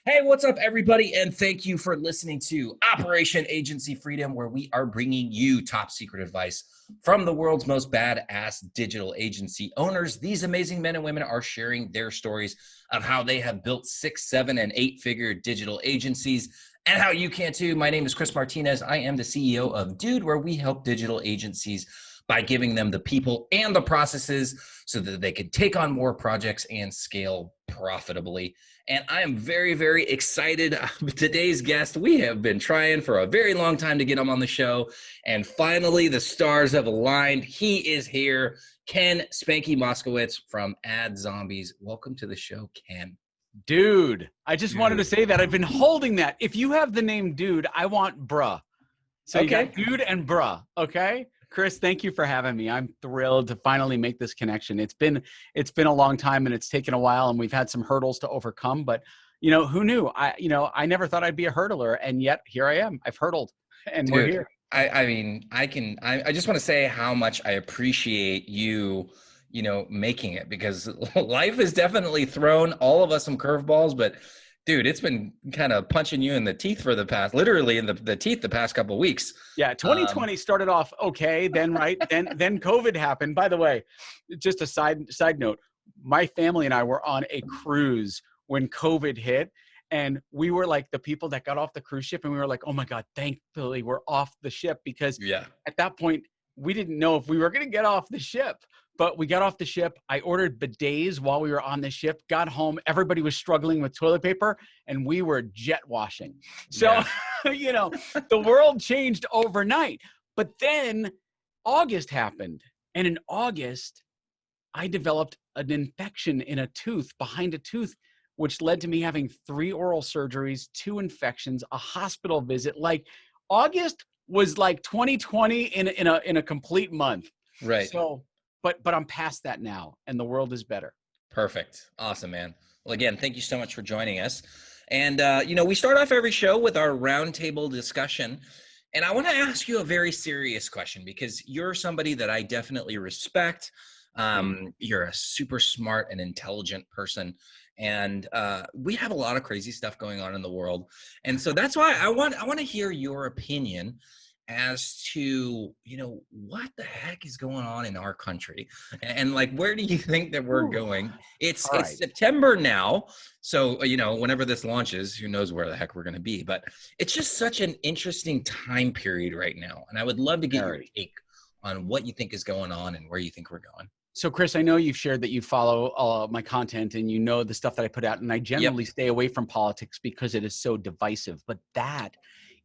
Hey, what's up, everybody? And thank you for listening to Operation Agency Freedom, where we are bringing you top secret advice from the world's most badass digital agency owners. These amazing men and women are sharing their stories of how they have built 6, 7, and 8-figure digital agencies and how you can too. My name is Chris Martinez. I am the CEO of Dude, where we help digital agencies by giving them the people and the processes so that they can take on more projects and scale profitably. And I am very, very excited. Today's guest, we have been trying for a very long time to get him on the show. And finally, the stars have aligned. He is here. Ken Spanky Moskowitz from Ad Zombies. Welcome to the show, Ken. Dude, I just wanted to say that. I've been holding that. If you have the name Dude, I want bruh. So you got Dude and bruh, okay? Chris, thank you for having me. I'm thrilled to finally make this connection. It's been a long time and it's taken a while and we've had some hurdles to overcome, but who knew? I never thought I'd be a hurdler, and yet here I am. I've hurdled and we're here. I just want to say how much I appreciate you making it, because life has definitely thrown all of us some curveballs, but dude, it's been kind of punching you in the teeth for the past, literally in the teeth the past couple of weeks. Yeah, 2020 started off okay, then then COVID happened. By the way, just a side note, my family and I were on a cruise when COVID hit, and we were like the people that got off the cruise ship, and we were like, oh my God, thankfully we're off the ship, because at that point we didn't know if we were going to get off the ship. But we got off the ship. I ordered bidets while we were on the ship, got home. Everybody was struggling with toilet paper, and we were jet washing. So, the world changed overnight. But then August happened. And in August, I developed an infection in a tooth, behind a tooth, which led to me having 3 oral surgeries, 2 infections, a hospital visit. Like, August was like 2020 in a complete month. Right. So, But I'm past that now, and the world is better. Perfect. Awesome, man. Well, again, thank you so much for joining us. And, we start off every show with our roundtable discussion. And I want to ask you a very serious question, because you're somebody that I definitely respect. You're a super smart and intelligent person. And we have a lot of crazy stuff going on in the world. And so that's why I want to hear your opinion as to, what the heck is going on in our country, and like, where do you think that we're going? It's September now. So, whenever this launches, who knows where the heck we're going to be, but it's just such an interesting time period right now. And I would love to get your take on what you think is going on and where you think we're going. So Chris, I know you've shared that you follow my content and the stuff that I put out, and I generally stay away from politics because it is so divisive, but that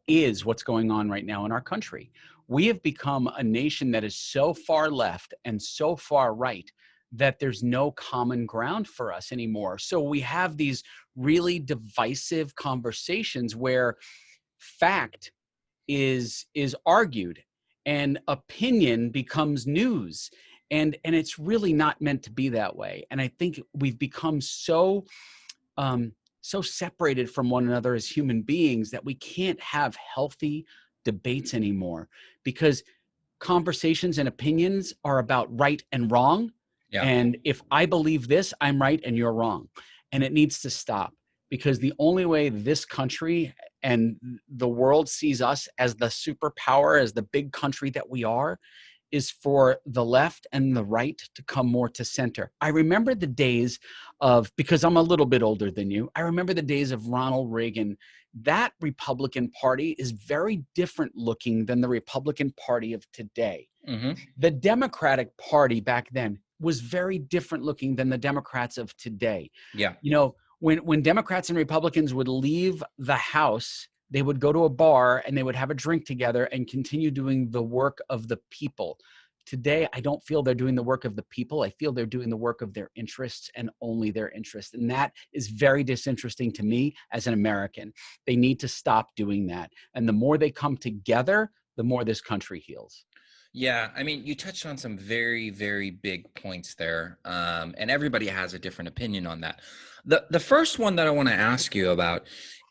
is what's going on right now in our country. We have become a nation that is so far left and so far right that there's no common ground for us anymore. So we have these really divisive conversations where fact is argued and opinion becomes news. And it's really not meant to be that way. And I think we've become so separated from one another as human beings that we can't have healthy debates anymore, because conversations and opinions are about right and wrong. Yeah. And if I believe this, I'm right and you're wrong. And it needs to stop, because the only way this country and the world sees us as the superpower, as the big country that we are, is for the left and the right to come more to center. I remember the days of, because I'm a little bit older than you, I remember the days of Ronald Reagan. That Republican Party is very different looking than the Republican Party of today. Mm-hmm. The Democratic Party back then was very different looking than the Democrats of today. Yeah. When Democrats and Republicans would leave the House, they would go to a bar and they would have a drink together and continue doing the work of the people. Today, I don't feel they're doing the work of the people. I feel they're doing the work of their interests and only their interests. And that is very disinteresting to me as an American. They need to stop doing that. And the more they come together, the more this country heals. Yeah, I mean, you touched on some very, very big points there, and everybody has a different opinion on that. The first one that I want to ask you about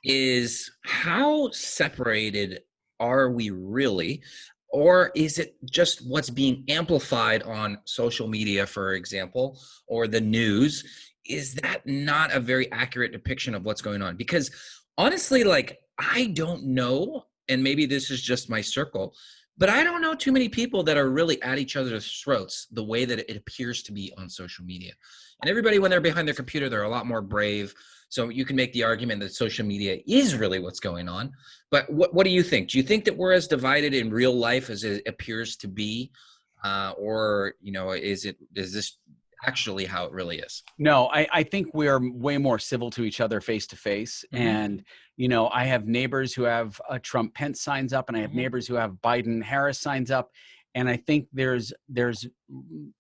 is, how separated are we really? Or is it just what's being amplified on social media, for example, or the news? is that not a very accurate depiction of what's going on? Because honestly, like, I don't know, and maybe this is just my circle, but I don't know too many people that are really at each other's throats the way that it appears to be on social media. And everybody, when they're behind their computer, they're a lot more brave. So you can make the argument that social media is really what's going on. But what do you think? Do you think that we're as divided in real life as it appears to be? Or, you know, is this actually how it really is? No, I think we're way more civil to each other face to face. And, you know, I have neighbors who have Trump Pence signs up, and I have neighbors who have Biden Harris signs up. And I think there's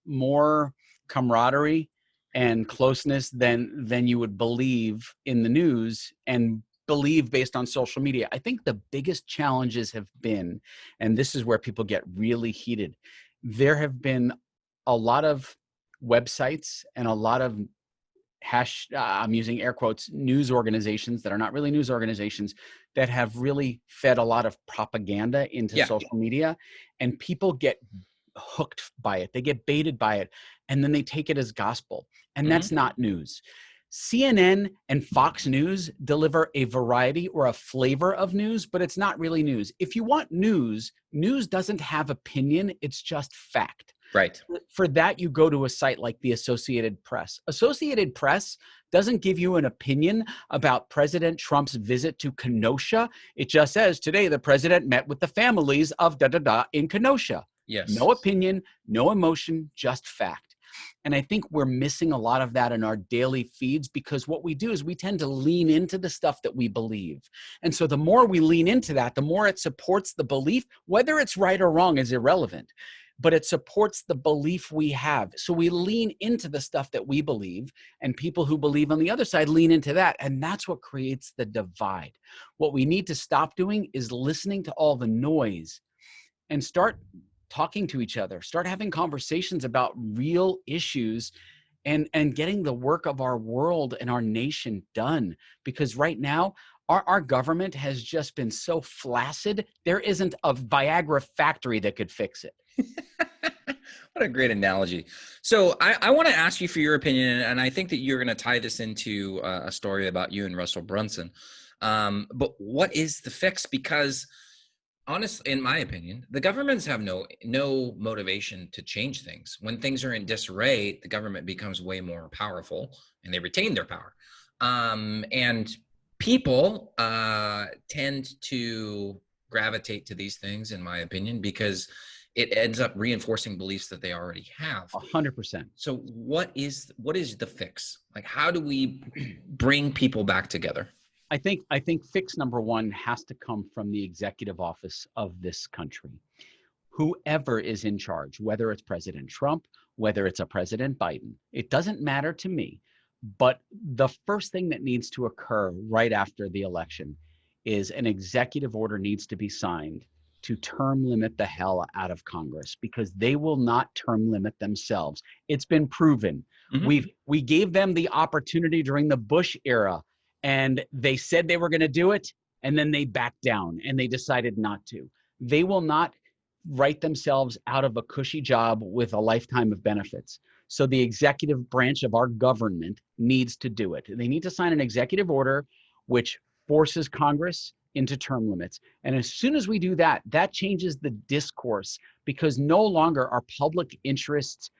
more camaraderie and closeness than you would believe in the news and believe based on social media. I think the biggest challenges have been, and this is where people get really heated, there have been a lot of websites and a lot of I'm using air quotes, news organizations that are not really news organizations that have really fed a lot of propaganda into social media, and people get hooked by it. They get baited by it, and then they take it as gospel. And that's not news. CNN and Fox News deliver a variety or a flavor of news, but it's not really news. If you want news, news doesn't have opinion. It's just fact. Right. For that, you go to a site like the Associated Press. Associated Press doesn't give you an opinion about President Trump's visit to Kenosha. It just says, today the president met with the families of da-da-da in Kenosha. Yes. No opinion, no emotion, just fact. And I think we're missing a lot of that in our daily feeds, because what we do is we tend to lean into the stuff that we believe. And so the more we lean into that, the more it supports the belief. Whether it's right or wrong is irrelevant, but it supports the belief we have. So we lean into the stuff that we believe, and people who believe on the other side lean into that. And that's what creates the divide. What we need to stop doing is listening to all the noise and start talking to each other, start having conversations about real issues, and getting the work of our world and our nation done. Because right now, our government has just been so flaccid, there isn't a Viagra factory that could fix it. What a great analogy. So I want to ask you for your opinion, and I think that you're going to tie this into a story about you and Russell Brunson. But what is the fix? Because honestly, in my opinion, the governments have no motivation to change things. When things are in disarray, the government becomes way more powerful, and they retain their power. And people tend to gravitate to these things, in my opinion, because it ends up reinforcing beliefs that they already have. 100%. So what is the fix? Like, how do we bring people back together? I think fix number one has to come from the executive office of this country. Whoever is in charge, whether it's President Trump, whether it's a President Biden, it doesn't matter to me. But the first thing that needs to occur right after the election is an executive order needs to be signed to term limit the hell out of Congress, because they will not term limit themselves. It's been proven. We gave them the opportunity during the Bush era, and they said they were going to do it, and then they backed down and they decided not to. They will not write themselves out of a cushy job with a lifetime of benefits. So the executive branch of our government needs to do it. They need to sign an executive order which forces Congress into term limits. And as soon as we do that, that changes the discourse, because no longer are private interests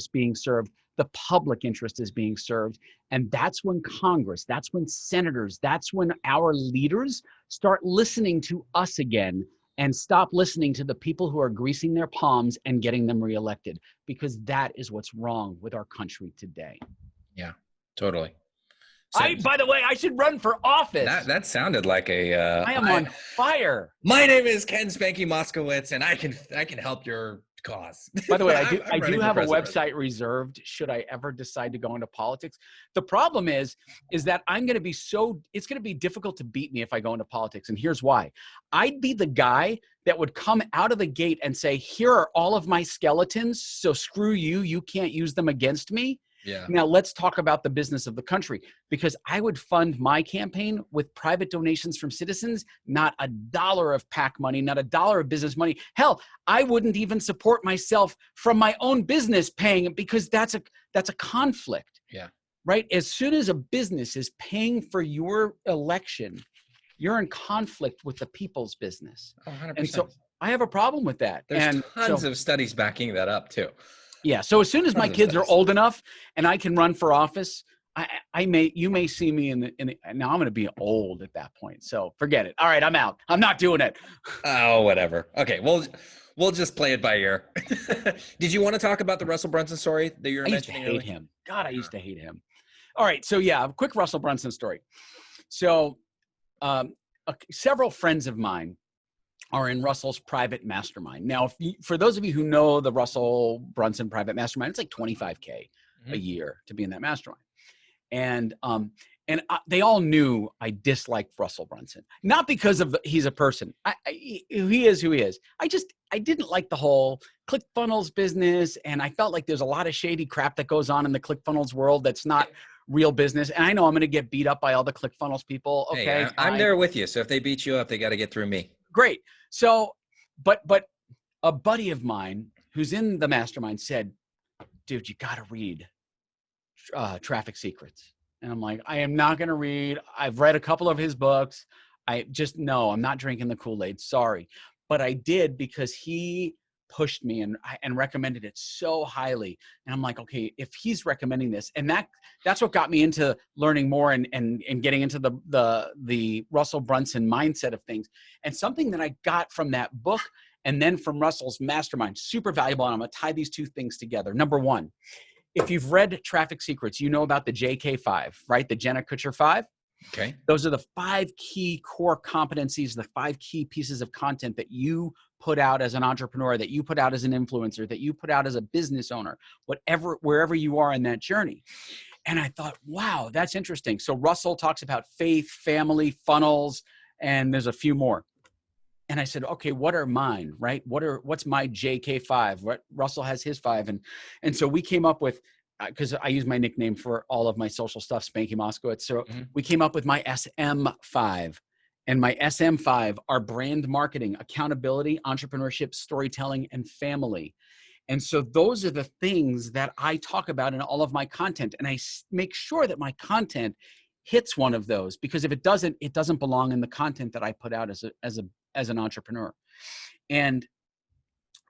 being served. The public interest is being served. And that's when Congress, that's when senators, that's when our leaders start listening to us again, and stop listening to the people who are greasing their palms and getting them reelected, because that is what's wrong with our country today. Yeah, totally. So, by the way, I should run for office. That sounded like a. I am on fire. My name is Ken Spanky Moskowitz, and I can help your cause. By the way, I do have a website reserved should I ever decide to go into politics. The problem is that it's going to be difficult to beat me if I go into politics. And here's why. I'd be the guy that would come out of the gate and say, here are all of my skeletons, so screw you. You can't use them against me. Yeah. Now let's talk about the business of the country, because I would fund my campaign with private donations from citizens, not a dollar of PAC money, not a dollar of business money. Hell, I wouldn't even support myself from my own business paying it, because that's a conflict. Yeah. Right? As soon as a business is paying for your election, you're in conflict with the people's business. Oh, 100%. And so I have a problem with that. There's And tons so, of studies backing that up too. yeah. So as soon as my Tons of kids are studies. old enough and I can run for office, you may see me now I'm going to be old at that point. So forget it. All right. I'm out. I'm not doing it. Oh, whatever. Okay. Well, we'll just play it by ear. Did you want to talk about the Russell Brunson story that you were I used to mentioning hate earlier? him. God, I used to hate him. All right. So yeah, a quick Russell Brunson story. So several friends of mine are in Russell's private mastermind. Now, for those of you who know the Russell Brunson private mastermind, it's like $25K a year to be in that mastermind. And they all knew I disliked Russell Brunson, not because of he's a person. He is who he is. I didn't like the whole ClickFunnels business, and I felt like there's a lot of shady crap that goes on in the ClickFunnels world that's not real business. And I know I'm going to get beat up by all the ClickFunnels people. Okay, hey, I'm there with you. So if they beat you up, they got to get through me. Great. So, but a buddy of mine who's in the mastermind said, "Dude, you got to read Traffic Secrets." And I'm like, I am not going to read. I've read a couple of his books. No, I'm not drinking the Kool-Aid. Sorry. But I did because he pushed me and recommended it so highly. And I'm like, okay, if he's recommending this, and that's what got me into learning more and getting into the Russell Brunson mindset of things. And something that I got from that book and then from Russell's mastermind, super valuable. And I'm going to tie these two things together. Number one, if you've read Traffic Secrets, you know about the JK5, right? The Jenna Kutcher 5. Okay. Those are the 5 key core competencies, the 5 key pieces of content that you put out as an entrepreneur, that you put out as an influencer, that you put out as a business owner, wherever you are in that journey. And I thought, wow, that's interesting. So Russell talks about faith, family, funnels, and there's a few more. And I said, okay, what are mine, right? What's my JK5? What Russell has his 5. And so we came up with, because I use my nickname for all of my social stuff, Spanky Moskowitz. So we came up with my SM5. And my SM5 are brand marketing, accountability, entrepreneurship, storytelling, and family. And so those are the things that I talk about in all of my content. And I make sure that my content hits one of those, because if it doesn't belong in the content that I put out as an entrepreneur. And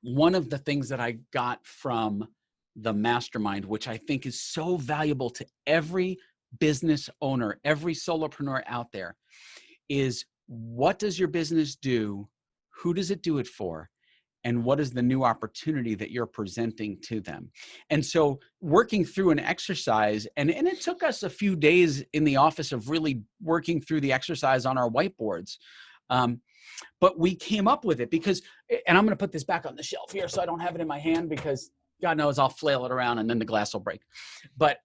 one of the things that I got from the mastermind, which I think is so valuable to every business owner, every solopreneur out there, is what does your business do? Who does it do it for? And what is the new opportunity that you're presenting to them? And so working through an exercise, and it took us a few days in the office of really working through the exercise on our whiteboards. But we came up with it because, and I'm going to put this back on the shelf here so I don't have it in my hand, because God knows I'll flail it around and then the glass will break. But,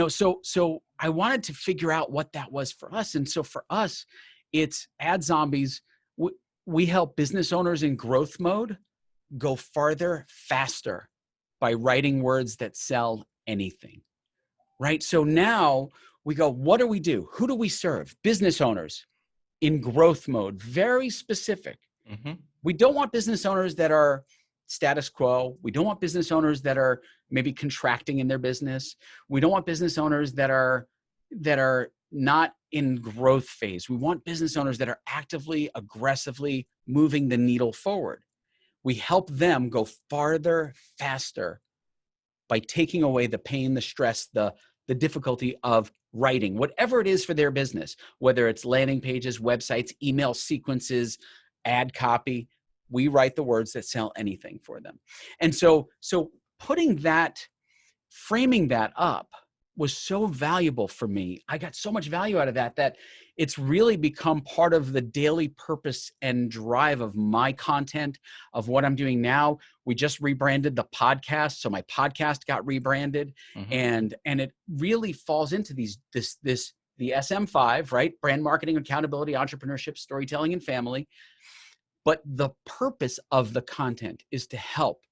so I wanted to figure out what that was for us. And so for us, it's Ad Zombies. We help business owners in growth mode go farther, faster by writing words that sell anything, right? So now we go, what do we do? Who do we serve? Business owners in growth mode, very specific. We don't want business owners that are status quo. We don't want business owners that are maybe contracting in their business. We don't want business owners that are not in growth phase. We want business owners that are actively, aggressively moving the needle forward. We help them go farther, faster by taking away the pain, the stress, the difficulty of writing, whatever it is for their business, whether it's landing pages, websites, email sequences, ad copy. We write the words that sell anything for them. And so framing that up was so valuable for me. I got so much value out of that it's really become part of the daily purpose and drive of my content, of what I'm doing now. We just rebranded the podcast. So my podcast got rebranded, and it really falls into the SM5, right? Brand marketing, accountability, entrepreneurship, storytelling, and family. But the purpose of the content is to help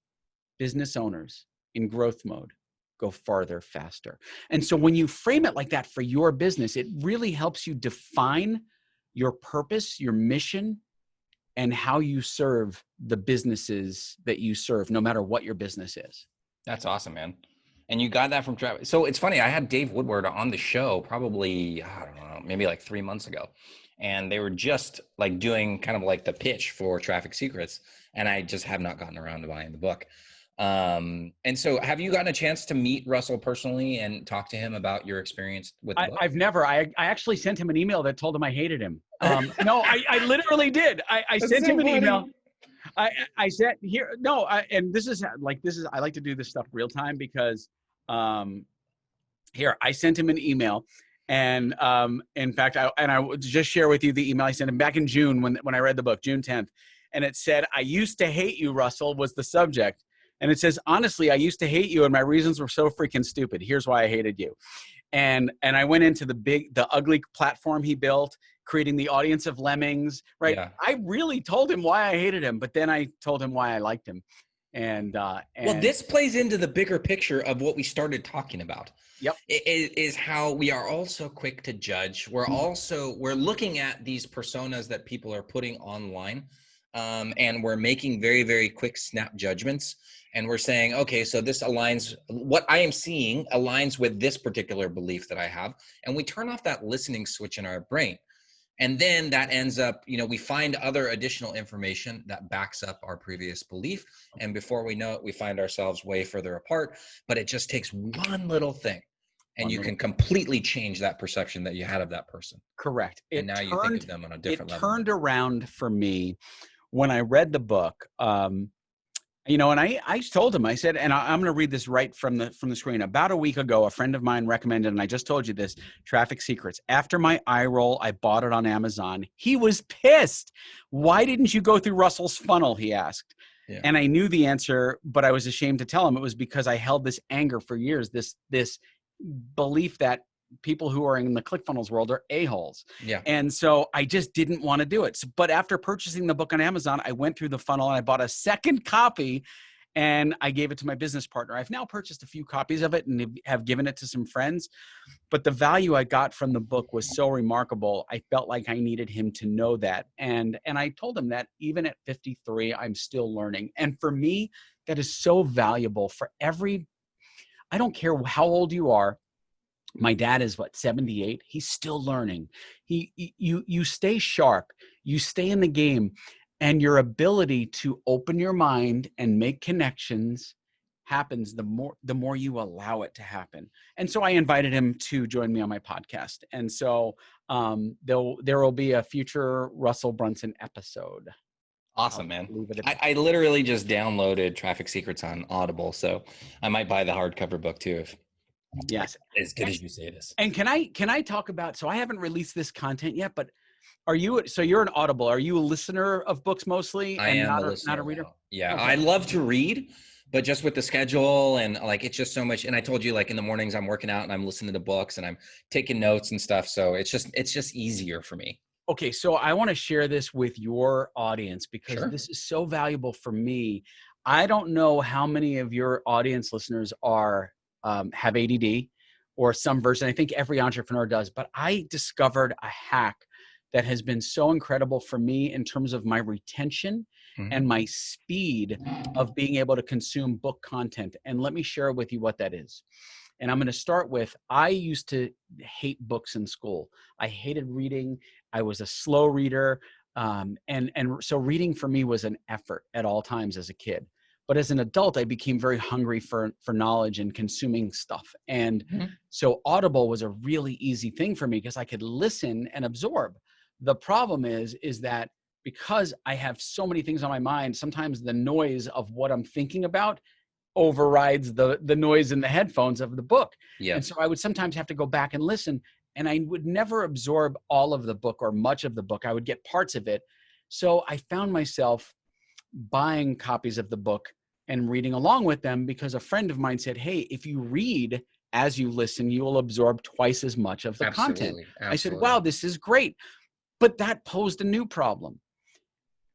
business owners in growth mode go farther, faster. And so when you frame it like that for your business, it really helps you define your purpose, your mission, and how you serve the businesses that you serve, no matter what your business is. That's awesome, man. And you got that from traffic. So it's funny. I had Dave Woodward on the show probably, I don't know, maybe like 3 months ago. And they were just like doing kind of like the pitch for Traffic Secrets. And I just have not gotten around to buying the book. And so have you gotten a chance to meet Russell personally and talk to him about your experience with the book? I've never. I actually sent him an email that told him I hated him. No, I literally did. I sent him an email. I said here, no, and this is, I like to do this stuff real time because here, I sent him an email. And in fact, I would just share with you the email I sent him back in June when I read the book, June 10th. And it said, "I used to hate you, Russell," was the subject. And it says, "Honestly, I used to hate you and my reasons were so freaking stupid. Here's why I hated you." And I went into the ugly platform he built, creating the audience of lemmings, right? Yeah. I really told him why I hated him, but then I told him why I liked him. And well, this plays into the bigger picture of what we started talking about. Yep. It is how we are all so quick to judge. We're looking at these personas that people are putting online, and we're making very, very quick snap judgments. And we're saying, okay, so this aligns, what I am seeing aligns with this particular belief that I have. And we turn off that listening switch in our brain. And then that ends up, we find other additional information that backs up our previous belief. And before we know it, we find ourselves way further apart. But it just takes one little thing. And you can completely change that perception that you had of that person. Correct. And now you think of them on a different level. It turned around for me when I read the book. And I told him, I said, and I'm going to read this right from the screen. About a week ago, a friend of mine recommended, and I just told you this, Traffic Secrets. After my eye roll, I bought it on Amazon. He was pissed. "Why didn't you go through Russell's funnel?" he asked. Yeah. And I knew the answer, but I was ashamed to tell him. It was because I held this anger for years, this belief that people who are in the ClickFunnels world are a-holes. Yeah. And so I just didn't want to do it. But after purchasing the book on Amazon, I went through the funnel and I bought a second copy and I gave it to my business partner. I've now purchased a few copies of it and have given it to some friends. But the value I got from the book was so remarkable. I felt like I needed him to know that. And I told him that even at 53, I'm still learning. And for me, that is so valuable for I don't care how old you are. My dad is 78. He's still learning. You stay sharp, you stay in the game, and your ability to open your mind and make connections happens the more you allow it to happen. And so I invited him to join me on my podcast. And so there will be a future Russell Brunson episode. Awesome, man. I literally just downloaded Traffic Secrets on Audible, so I might buy the hardcover book too. Yes. As good as you say it is. And can I talk about, so I haven't released this content yet, but you're an Audible. Are you a listener of books mostly? I am not a reader? Yeah. Okay. I love to read, but just with the schedule and it's just so much. And I told you, in the mornings I'm working out and I'm listening to books and I'm taking notes and stuff. So it's just easier for me. Okay. So I want to share this with your audience because This is so valuable for me. I don't know how many of your audience listeners have ADD or some version. I think every entrepreneur does, but I discovered a hack that has been so incredible for me in terms of my retention and my speed of being able to consume book content. And let me share with you what that is. And I'm going to start with, I used to hate books in school. I hated reading. I was a slow reader. And so reading for me was an effort at all times as a kid. But as an adult, I became very hungry for knowledge and consuming stuff. And so Audible was a really easy thing for me because I could listen and absorb. The problem is that because I have so many things on my mind, sometimes the noise of what I'm thinking about overrides the noise in the headphones of the book. Yeah. And so I would sometimes have to go back and listen, and I would never absorb all of the book or much of the book. I would get parts of it. So I found myself buying copies of the book and reading along with them because a friend of mine said, "Hey, if you read as you listen, you will absorb twice as much of the content." I said, "Wow, this is great." But that posed a new problem.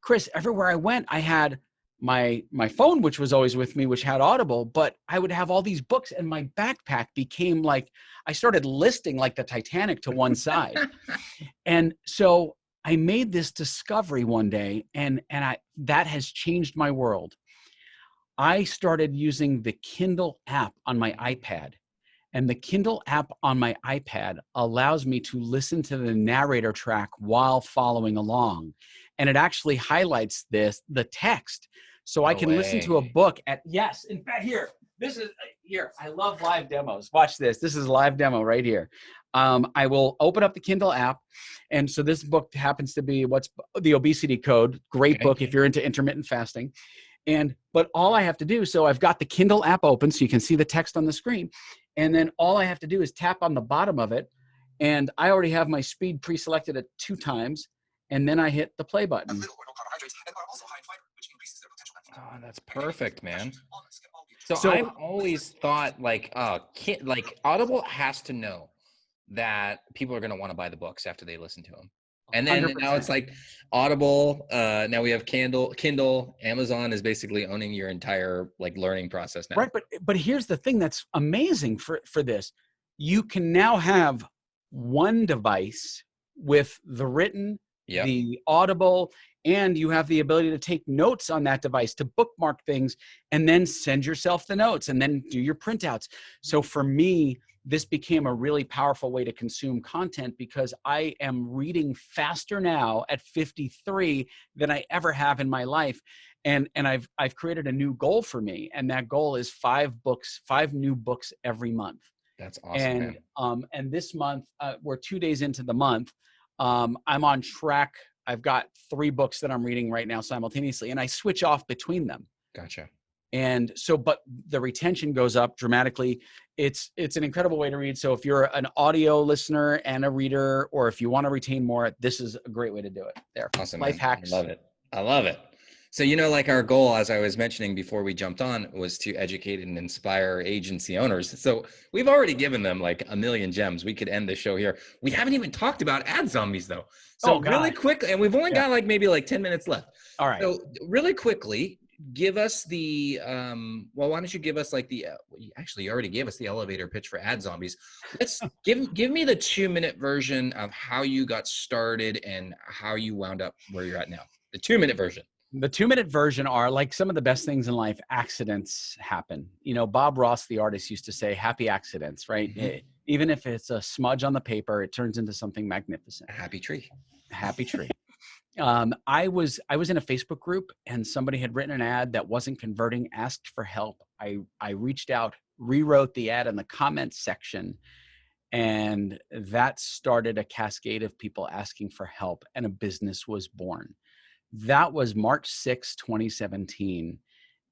Chris, everywhere I went, I had my phone, which was always with me, which had Audible, but I would have all these books and my backpack became I started listing like the Titanic to one side. And so I made this discovery one day and that has changed my world. I started using the Kindle app on my iPad. And the Kindle app on my iPad allows me to listen to the narrator track while following along. And it actually highlights the text. So I No can listen to a way. book yes, in fact, here, I love live demos. Watch this. This is a live demo right here. I will open up the Kindle app. And so this book happens to be what's the Obesity Code. Great book if you're into intermittent fasting. But all I have to do, so I've got the Kindle app open so you can see the text on the screen. And then all I have to do is tap on the bottom of it. And I already have my speed pre-selected at 2 times. And then I hit the play button. Oh, that's perfect, man. So I've always thought like Audible has to know that people are going to want to buy the books after they listen to them. And then 100%. now it's like Audible. Now we have Kindle. Amazon is basically owning your entire like learning process now. Right, but here's the thing that's amazing for this. You can now have one device with the written, the Audible, and you have the ability to take notes on that device, to bookmark things, and then send yourself the notes and then do your printouts. So for me, this became a really powerful way to consume content because I am reading faster now at 53 than I ever have in my life. And I've created a new goal for me. And that goal is 5 new books every month. That's awesome, man. And this month, we're 2 days into the month. I'm on track. I've got 3 books that I'm reading right now simultaneously, and I switch off between them. Gotcha. And so, but the retention goes up dramatically. It's an incredible way to read. So if you're an audio listener and a reader, or if you want to retain more, this is a great way to do it. There. Awesome. Life hacks. I love it. I love it. So, like our goal, as I was mentioning before we jumped on, was to educate and inspire agency owners. So we've already given them like a million gems. We could end the show here. We haven't even talked about ad zombies though. So really quickly, and we've only got like maybe like 10 minutes left. All right. So really quickly, give us the, well, why don't you give us like actually you already gave us the elevator pitch for ad zombies. Let's give me the 2-minute version of how you got started and how you wound up where you're at now. The 2-minute version. The 2-minute version are like some of the best things in life. Accidents happen. Bob Ross, the artist, used to say happy accidents, right? Mm-hmm. Even if it's a smudge on the paper, it turns into something magnificent. A happy tree. Happy tree. I was in a Facebook group and somebody had written an ad that wasn't converting, asked for help. I reached out, rewrote the ad in the comments section, and that started a cascade of people asking for help, and a business was born. That was March 6, 2017.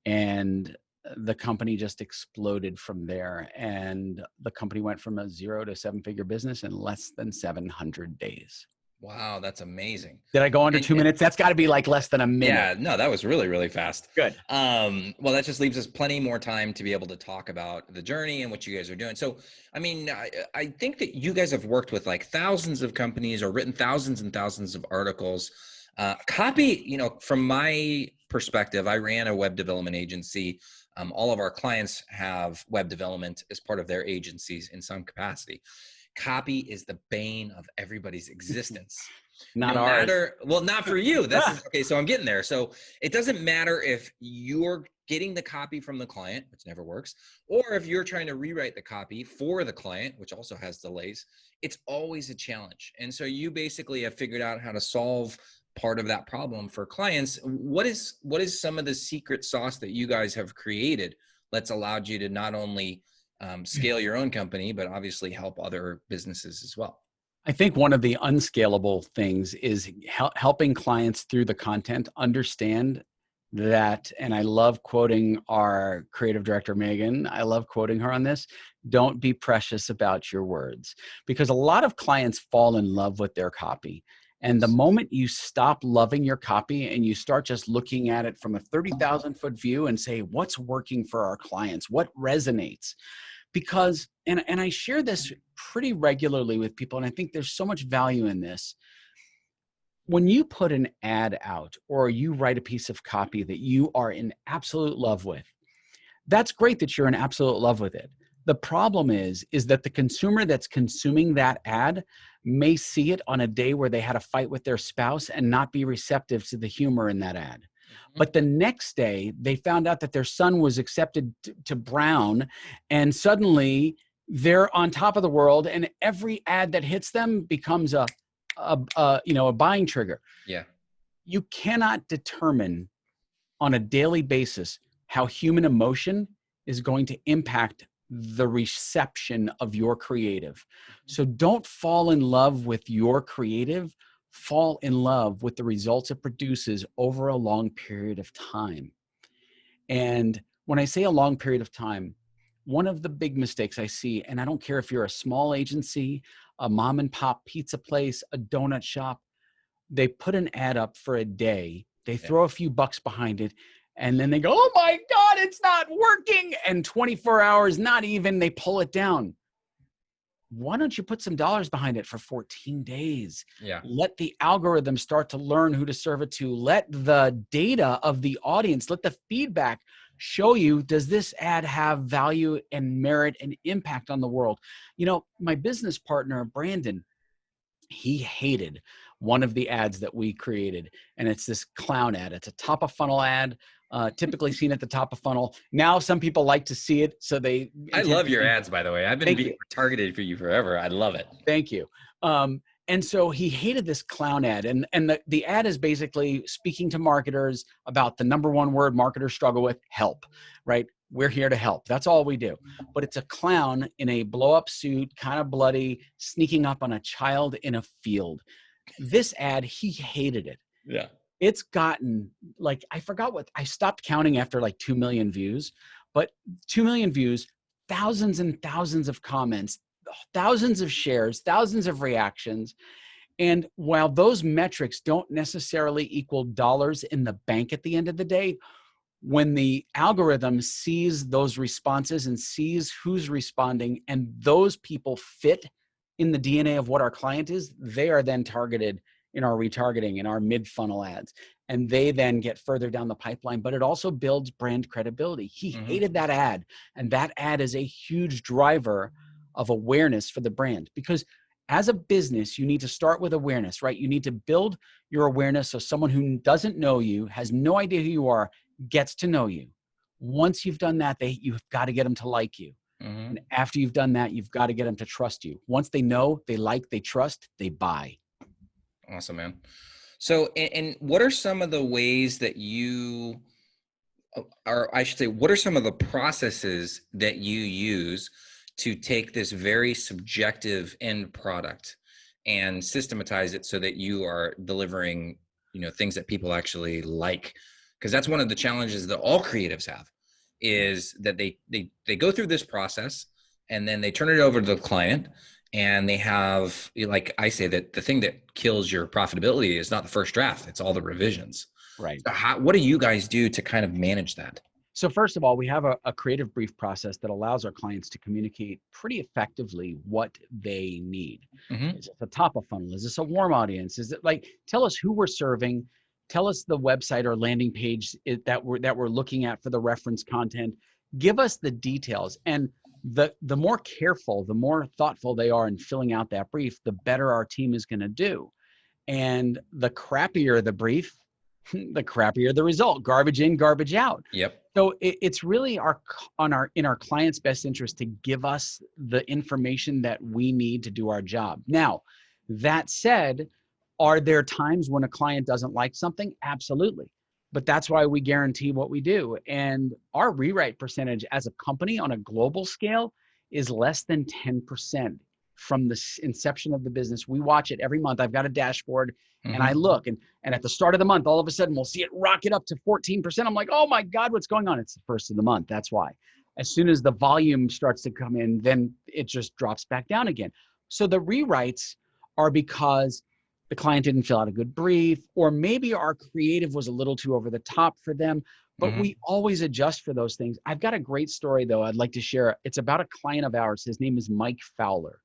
And the company just exploded from there. And the company went from a 0 to 7-figure business in less than 700 days. Wow, that's amazing. Did I go under 2 minutes? That's got to be like less than a minute. Yeah, no, that was really, really fast. Good. Well, that just leaves us plenty more time to be able to talk about the journey and what you guys are doing. So, I mean, I think that you guys have worked with like thousands of companies or written thousands and thousands of articles. Copy, from my perspective, I ran a web development agency. All of our clients have web development as part of their agencies in some capacity. Copy is the bane of everybody's existence. Not ours. Well, not for you. Okay. So I'm getting there. So it doesn't matter if you're getting the copy from the client, which never works, or if you're trying to rewrite the copy for the client, which also has delays. It's always a challenge. And so you basically have figured out how to solve part of that problem for clients. What is some of the secret sauce that you guys have created that's allowed you to not only scale your own company, but obviously help other businesses as well? I think one of the unscalable things is helping clients through the content understand that, and I love quoting our creative director, Megan. I love quoting her on this. Don't be precious about your words, because a lot of clients fall in love with their copy. And the moment you stop loving your copy and you start just looking at it from a 30,000-foot view and say, what's working for our clients? What resonates? Because, and I share this pretty regularly with people, and I think there's so much value in this. When you put an ad out or you write a piece of copy that you are in absolute love with, that's great that you're in absolute love with it. The problem is that the consumer that's consuming that ad may see it on a day where they had a fight with their spouse and not be receptive to the humor in that ad. But the next day, they found out that their son was accepted to Brown, and suddenly they're on top of the world, and every ad that hits them becomes a buying trigger. Yeah. You cannot determine on a daily basis how human emotion is going to impact the reception of your creative. So don't fall in love with your creative, fall in love with the results it produces over a long period of time. And when I say a long period of time, one of the big mistakes I see, and I don't care if you're a small agency, a mom and pop pizza place, a donut shop, they put an ad up for a day, they throw a few bucks behind it, and then they go, oh my God, it's not working. And 24 hours, not even, they pull it down. Why don't you put some dollars behind it for 14 days? Yeah. Let the algorithm start to learn who to serve it to. Let the data of the audience, let the feedback show you, does this ad have value and merit and impact on the world? You know, my business partner, Brandon, he hated one of the ads that we created, and it's this clown ad. It's a top of funnel ad, typically seen at the top of funnel. Now some people like to see it, so they. I love your ads, by the way. I've been being targeted for you forever. I love it. Thank you. And so he hated this clown ad, and the ad is basically speaking to marketers about the number one word marketers struggle with: help. Right? We're here to help. That's all we do. But it's a clown in a blow-up suit, kind of bloody, sneaking up on a child in a field. This ad, he hated it. Yeah. It's gotten, like, I forgot what, I stopped counting after like 2 million views, but 2 million views, thousands and thousands of comments, thousands of shares, thousands of reactions. And while those metrics don't necessarily equal dollars in the bank at the end of the day, when the algorithm sees those responses and sees who's responding and those people fit in the DNA of what our client is, they are then targeted in our retargeting, in our mid-funnel ads, and they then get further down the pipeline. But it also builds brand credibility. He hated that ad, and that ad is a huge driver of awareness for the brand, because as a business, you need to start with awareness, right? You need to build your awareness so someone who doesn't know you, has no idea who you are, gets to know you. Once you've done that, you've got to get them to like you. And after you've done that, you've got to get them to trust you. Once they know, they like, they trust, they buy. Awesome, man. So, and what are some of the ways that you, or I should say, what are some of the processes that you use to take this very subjective end product and systematize it so that you are delivering, things that people actually like? Because that's one of the challenges that all creatives have, is that they go through this process and then they turn it over to the client, and they have, like I say, that the thing that kills your profitability is not the first draft, it's all the revisions. Right. So what do you guys do to kind of manage that? So first of all, we have a creative brief process that allows our clients to communicate pretty effectively what they need. Is it a top of funnel? Is this a warm audience? Is it like, tell us who we're serving, tell us the website or landing page that we're looking at for the reference content. Give us the details. And the more careful, the more thoughtful they are in filling out that brief, the better our team is going to do. And the crappier the brief, the crappier the result. Garbage in, garbage out. Yep. So it's really in our client's best interest to give us the information that we need to do our job. Now, that said, are there times when a client doesn't like something? Absolutely. But that's why we guarantee what we do. And our rewrite percentage as a company on a global scale is less than 10% from the inception of the business. We watch it every month. I've got a dashboard and I look, and at the start of the month, all of a sudden we'll see it rocket up to 14%. I'm like, oh my God, what's going on? It's the first of the month. That's why. As soon as the volume starts to come in, then it just drops back down again. So the rewrites are because the client didn't fill out a good brief, or maybe our creative was a little too over the top for them, but we always adjust for those things. I've got a great story though I'd like to share. It's about a client of ours. His name is Mike Fowler.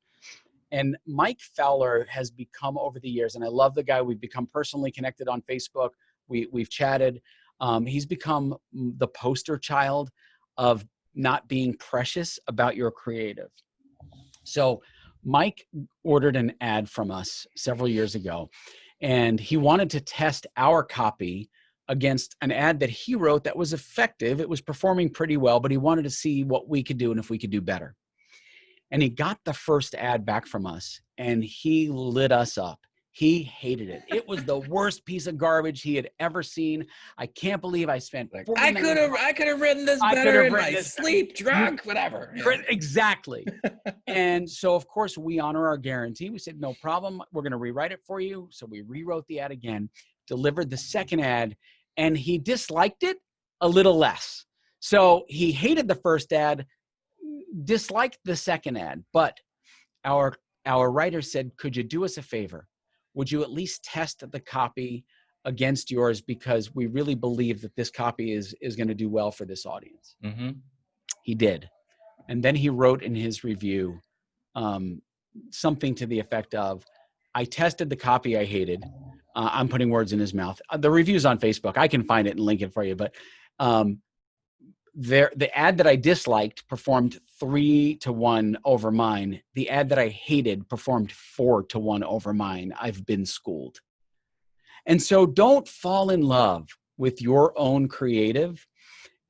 And Mike Fowler has become, over the years, and I love the guy, we've become personally connected on Facebook. We've chatted. He's become the poster child of not being precious about your creative. So Mike ordered an ad from us several years ago, and he wanted to test our copy against an ad that he wrote that was effective. It was performing pretty well, but he wanted to see what we could do and if we could do better. And he got the first ad back from us and he lit us up. He hated it. It was the worst piece of garbage he had ever seen. I can't believe I spent 40 I minutes. could have written this better in my sleep, drunk, whatever. Yeah. Exactly. And so, of course, we honor our guarantee. We said, no problem. We're going to rewrite it for you. So we rewrote the ad again, delivered the second ad, and he disliked it a little less. So he hated the first ad, disliked the second ad, but our writer said, could you do us a favor? Would you at least test the copy against yours, because we really believe that this copy is going to do well for this audience. Mm-hmm. He did. And then he wrote in his review something to the effect of, I tested the copy I hated. I'm putting words in his mouth. The review's on Facebook. I can find it and link it for you. But the ad that I disliked performed 3-1 over mine. The ad that I hated performed 4-1 over mine. I've been schooled. And so don't fall in love with your own creative,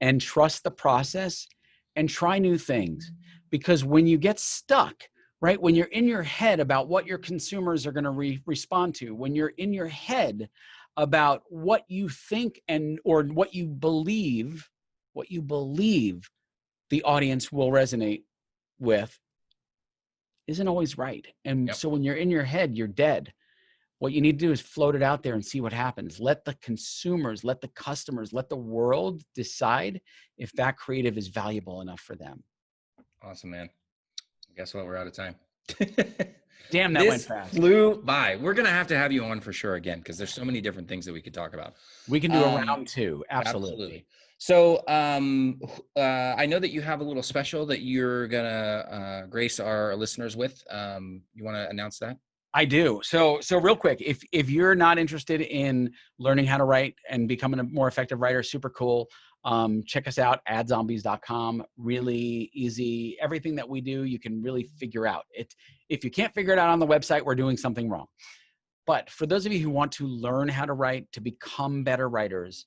and trust the process and try new things. Because when you get stuck, right, when you're in your head about what your consumers are going to respond to, when you're in your head about what you think or what you believe the audience will resonate with, isn't always right. And so when you're in your head, you're dead. What you need to do is float it out there and see what happens. Let the consumers, let the customers, let the world decide if that creative is valuable enough for them. Awesome, man. Guess what? We're out of time. Damn, that went fast. Flew by. We're going to have you on for sure again, because there's so many different things that we could talk about. We can do a round two. Absolutely. So I know that you have a little special that you're going to grace our listeners with. You want to announce that? I do. So real quick, if you're not interested in learning how to write and becoming a more effective writer, super cool. Check us out, AdZombies.com. Really easy. Everything that we do, you can really figure out. If you can't figure it out on the website, we're doing something wrong. But for those of you who want to learn how to write, to become better writers,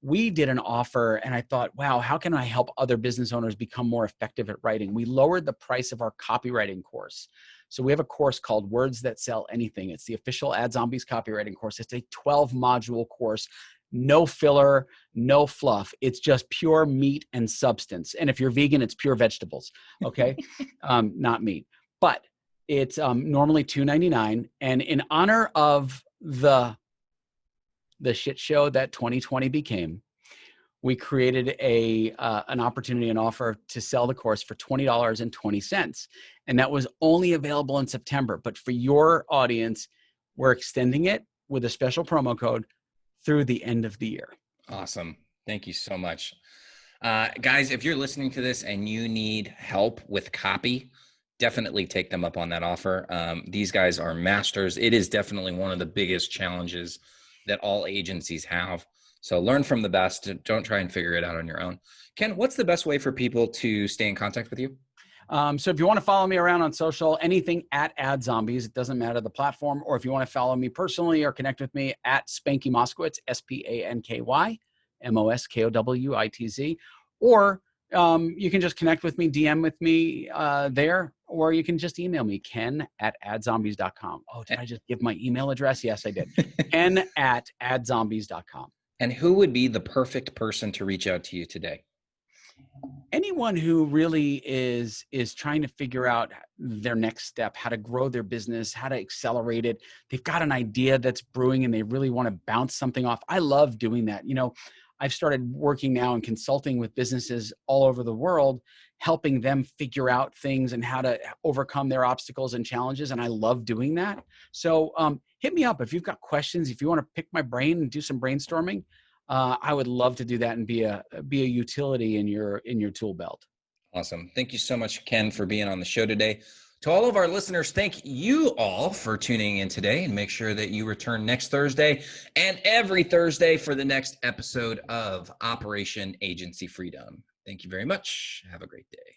we did an offer and I thought, wow, how can I help other business owners become more effective at writing? We lowered the price of our copywriting course. So we have a course called Words That Sell Anything. It's the official Ad Zombies copywriting course. It's a 12-module course. No filler, no fluff. It's just pure meat and substance. And if you're vegan, it's pure vegetables, okay? Not meat. But it's normally $299. And in honor of the shit show that 2020 became, we created an opportunity, an offer to sell the course for $20.20. And that was only available in September. But for your audience, we're extending it with a special promo code through the end of the year. Awesome. Thank you so much. Guys, if you're listening to this and you need help with copy, definitely take them up on that offer. These guys are masters. It is definitely one of the biggest challenges that all agencies have. So learn from the best. Don't try and figure it out on your own. Ken, what's the best way for people to stay in contact with you? So if you want to follow me around on social, anything at Ad Zombies, it doesn't matter the platform, or if you want to follow me personally or connect with me at Spanky Moskowitz, SPANKY, MOSKOWITZ, or you can just connect with me, DM with me there, or you can just email me, ken@adzombies.com. Oh, did I just give my email address? Yes, I did. ken@adzombies.com. And who would be the perfect person to reach out to you today? Anyone who really is trying to figure out their next step, how to grow their business, how to accelerate it. They've got an idea that's brewing and they really want to bounce something off. I love doing that. You know, I've started working now and consulting with businesses all over the world, helping them figure out things and how to overcome their obstacles and challenges. And I love doing that. So hit me up if you've got questions, if you want to pick my brain and do some brainstorming. I would love to do that and be a utility in your tool belt. Awesome. Thank you so much, Ken, for being on the show today. To all of our listeners, thank you all for tuning in today, and make sure that you return next Thursday and every Thursday for the next episode of Operation Agency Freedom. Thank you very much. Have a great day.